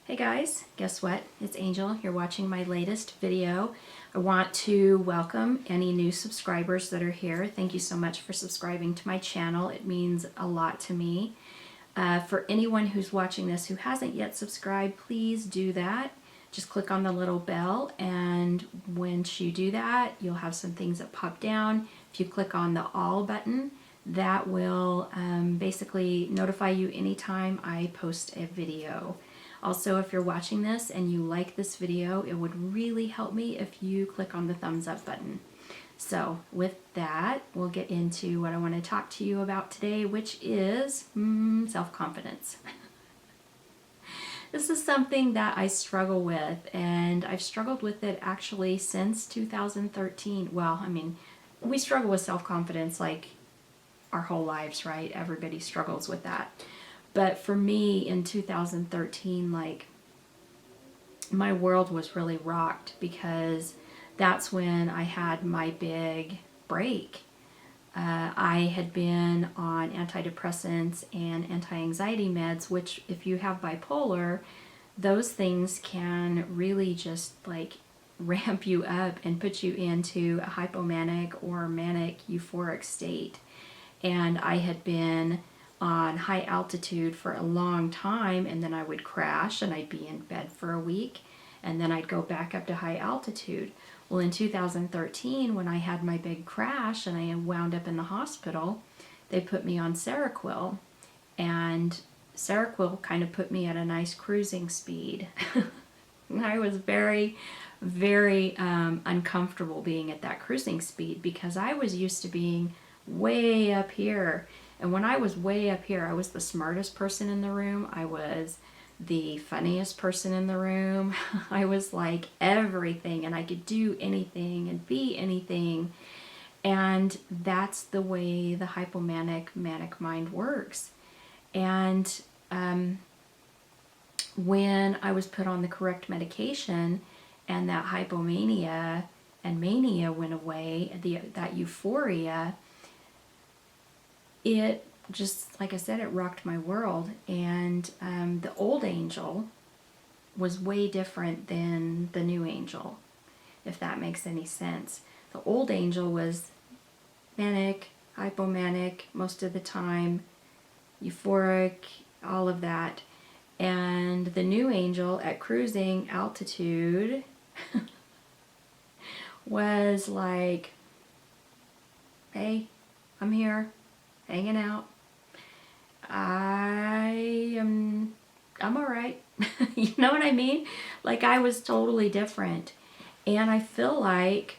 Hey guys, guess what? It's Angel. You're watching my latest video. I want to welcome any new subscribers that are here. Thank you so much for subscribing to my channel. It means a lot to me. For anyone who's watching this who hasn't yet subscribed, please do that. Just click on the little bell, and once you do that, you'll have some things that pop down. If you click on the all button, that will basically notify you anytime I post a video. Also, if you're watching this and you like this video, it would really help me if you click on the thumbs up button. So with that, we'll get into what I want to talk to you about today, which is self-confidence. This is something that I struggle with, and I've struggled with it actually since 2013. Well, I mean, we struggle with self-confidence like our whole lives, right? Everybody struggles with that. But for me in 2013, like, my world was really rocked because that's when I had my big break. I had been on antidepressants and anti-anxiety meds, which if you have bipolar, those things can really just like ramp you up and put you into a hypomanic or manic euphoric state. And I had been on high altitude for a long time, and then I would crash and I'd be in bed for a week, and then I'd go back up to high altitude. Well, in 2013, when I had my big crash and I wound up in the hospital, they put me on Seroquel, and Seroquel kind of put me at a nice cruising speed. I was very, very uncomfortable being at that cruising speed because I was used to being way up here. And when I was way up here, I was the smartest person in the room. I was the funniest person in the room. I was like everything, and I could do anything and be anything. And that's the way the hypomanic, manic mind works. And when I was put on the correct medication and that hypomania and mania went away, that euphoria, it just, like I said, it rocked my world. And the old Angel was way different than the new Angel, if that makes any sense. The old Angel was manic, hypomanic most of the time, euphoric, all of that. And the new Angel at cruising altitude was like, hey, I'm here, hanging out. I'm all right. You know what I mean? Like, I was totally different. And I feel like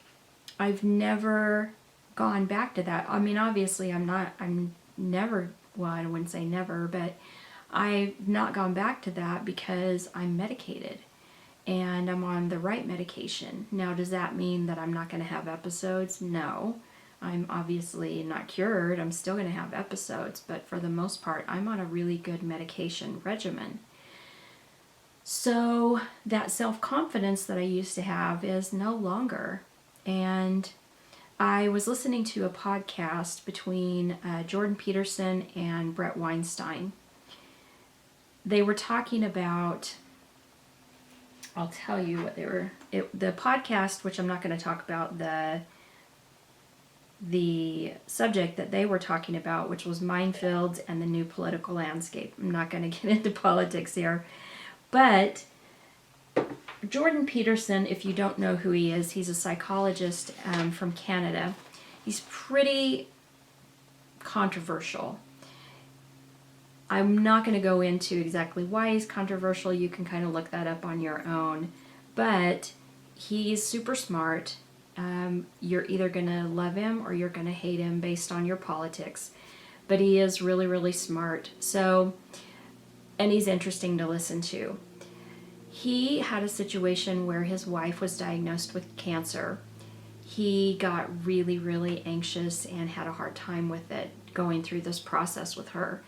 I've never gone back to that. I mean, obviously I'm never, well, I wouldn't say never, but I've not gone back to that because I'm medicated and I'm on the right medication. Now, does that mean that I'm not going to have episodes? No. I'm obviously not cured. I'm still going to have episodes, but for the most part, I'm on a really good medication regimen. So that self-confidence that I used to have is no longer. And I was listening to a podcast between Jordan Peterson and Brett Weinstein. They were talking about, I'll tell you what they were, the podcast, which I'm not going to talk about, the subject that they were talking about, which was minefields and the new political landscape. I'm not going to get into politics here. But Jordan Peterson, if you don't know who he is, he's a psychologist from Canada. He's pretty controversial. I'm not going to go into exactly why he's controversial. You can kind of look that up on your own. But he's super smart. You're either going to love him or you're going to hate him based on your politics. But he is really, really smart. So, and he's interesting to listen to. He had a situation where his wife was diagnosed with cancer. He got really, really anxious and had a hard time with it, going through this process with her.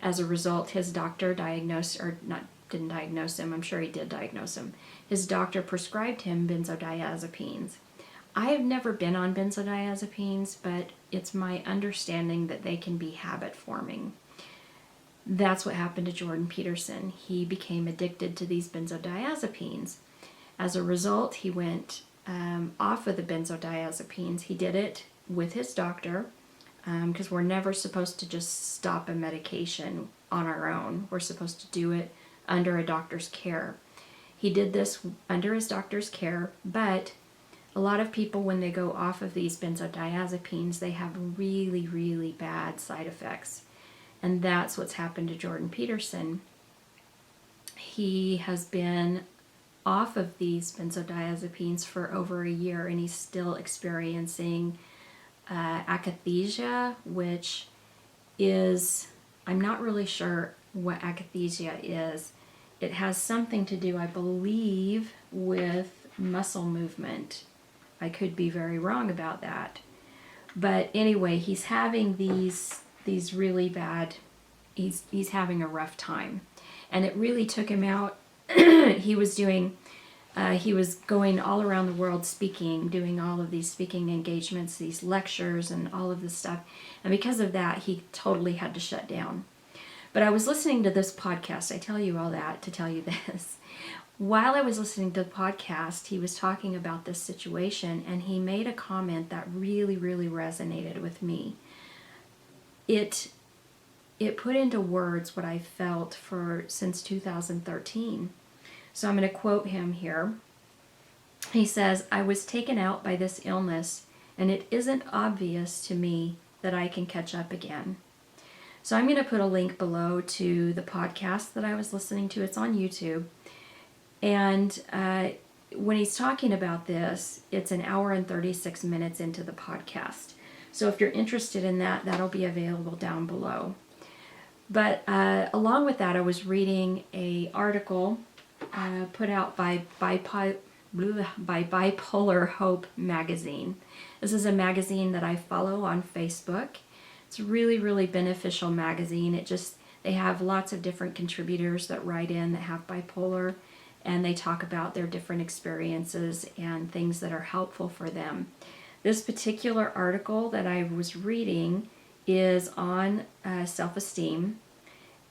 As a result, his doctor diagnosed, or not, didn't diagnose him, I'm sure he did diagnose him. His doctor prescribed him benzodiazepines. I have never been on benzodiazepines, but it's my understanding that they can be habit forming. That's what happened to Jordan Peterson. He became addicted to these benzodiazepines. As a result, he went off of the benzodiazepines. He did it with his doctor, because we're never supposed to just stop a medication on our own. We're supposed to do it under a doctor's care. He did this under his doctor's care, but a lot of people, when they go off of these benzodiazepines, they have really, really bad side effects. And that's what's happened to Jordan Peterson. He has been off of these benzodiazepines for over a year, and he's still experiencing akathisia, which is, I'm not really sure what akathisia is. It has something to do, I believe, with muscle movement. I could be very wrong about that. But anyway, he's having these really bad, he's having a rough time. And it really took him out. He was going all around the world speaking, doing all of these speaking engagements, these lectures and all of this stuff. And because of that, he totally had to shut down. But I was listening to this podcast. I tell you all that to tell you this. While I was listening to the podcast, he was talking about this situation, and he made a comment that really, really resonated with me. It put into words what I felt since 2013. So I'm going to quote him here. He says, "I was taken out by this illness, and it isn't obvious to me that I can catch up again." So I'm going to put a link below to the podcast that I was listening to. It's on YouTube. And when he's talking about this, it's an hour and 36 minutes into the podcast. So if you're interested in that, that'll be available down below. But along with that, I was reading an article put out by Bipolar Hope magazine. This is a magazine that I follow on Facebook. It's a really, really beneficial magazine. They have lots of different contributors that write in that have bipolar, and they talk about their different experiences and things that are helpful for them. This particular article that I was reading is on self-esteem,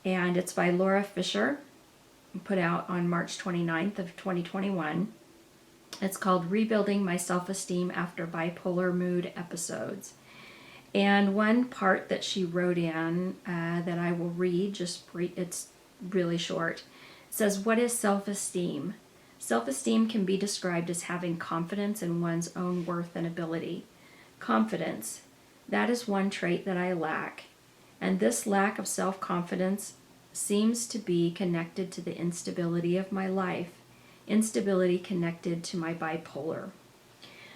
and it's by Laura Fisher, put out on March 29th of 2021. It's called Rebuilding My Self-Esteem After Bipolar Mood Episodes. And one part that she wrote in that I will read, it's really short. It says, "What is self-esteem? Self-esteem can be described as having confidence in one's own worth and ability. Confidence, that is one trait that I lack. And this lack of self-confidence seems to be connected to the instability of my life, instability connected to my bipolar."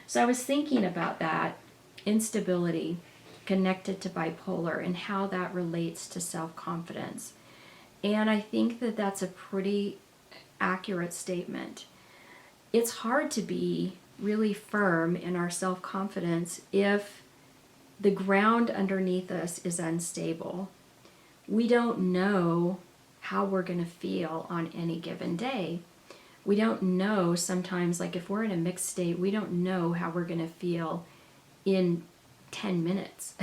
So I was thinking about that, instability connected to bipolar and how that relates to self-confidence. And I think that that's a pretty accurate statement. It's hard to be really firm in our self-confidence if the ground underneath us is unstable. We don't know how we're going to feel on any given day. We don't know sometimes, like if we're in a mixed state, we don't know how we're going to feel in 10 minutes,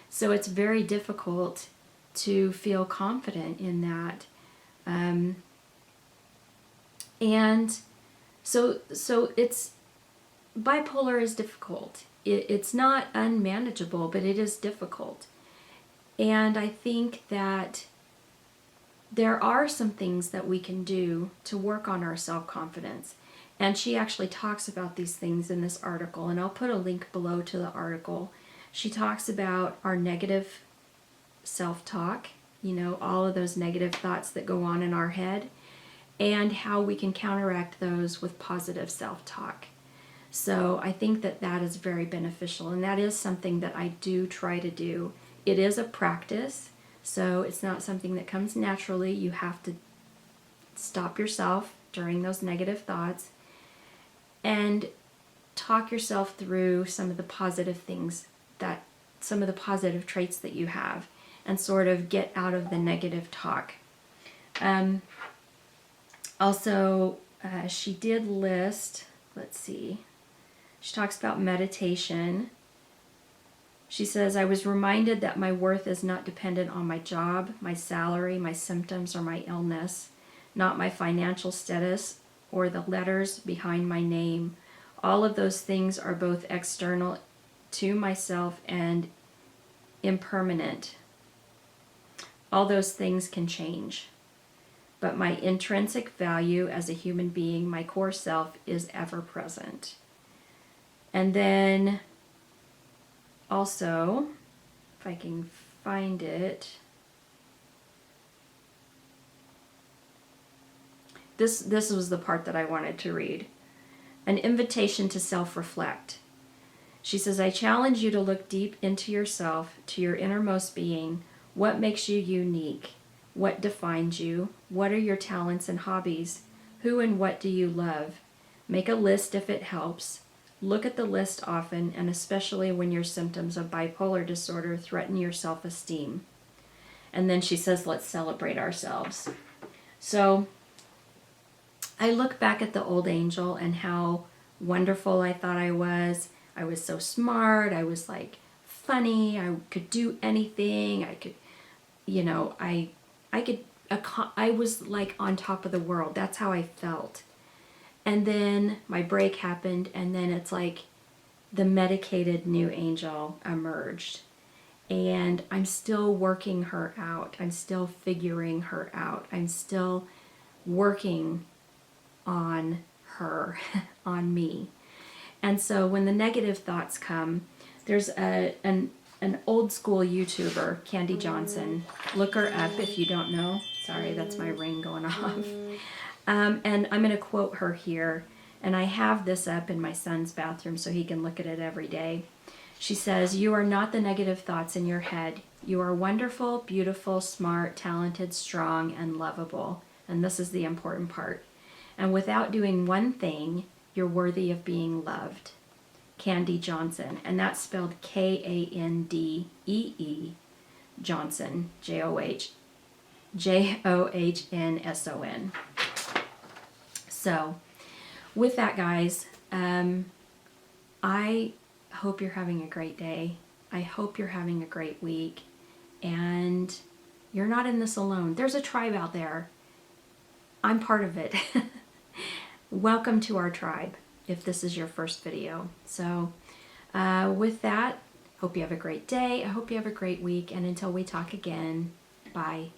So it's very difficult to feel confident in that. And so it's, bipolar is difficult. It's not unmanageable, but it is difficult. And I think that there are some things that we can do to work on our self-confidence. And she actually talks about these things in this article, and I'll put a link below to the article. She talks about our negative self-talk, all of those negative thoughts that go on in our head, and how we can counteract those with positive self-talk. So I think that that is very beneficial, and that is something that I do try to do. It is a practice, so it's not something that comes naturally. You have to stop yourself during those negative thoughts and talk yourself through some of the positive things, some of the positive traits that you have, and sort of get out of the negative talk. Also, she did list, let's see, she talks about meditation, She says, I was reminded that my worth is not dependent on my job, my salary, my symptoms, or my illness, not my financial status or the letters behind my name. All of those things are both external to myself and impermanent. All those things can change. But my intrinsic value as a human being, my core self, is ever present. And then also, if I can find it, this was the part that I wanted to read. An invitation to self-reflect. She says, I challenge you to look deep into yourself, to your innermost being. What makes you unique? What defines you? What are your talents and hobbies? Who and what do you love? Make a list if it helps. Look at the list often, and especially when your symptoms of bipolar disorder threaten your self-esteem. And then she says, let's celebrate ourselves. So I look back at the old Angel and how wonderful I thought I was. I was so smart. I was like funny. I could do anything. I could, I was like on top of the world. That's how I felt. And then my break happened, and then it's like the medicated new Angel emerged. And I'm still working her out. I'm still figuring her out. I'm still working on her, on me. And so when the negative thoughts come, there's an old school YouTuber, Candy Johnson. Look her up if you don't know. Sorry, that's my ring going off. And I'm going to quote her here. And I have this up in my son's bathroom so he can look at it every day. She says, you are not the negative thoughts in your head. You are wonderful, beautiful, smart, talented, strong, and lovable. And this is the important part. And without doing one thing, you're worthy of being loved. Candy Johnson. And that's spelled Kandee Johnson, Johnnson. So, with that, guys, I hope you're having a great day. I hope you're having a great week. And you're not in this alone. There's a tribe out there. I'm part of it. Welcome to our tribe, if this is your first video. So, with that, hope you have a great day. I hope you have a great week. And until we talk again, bye.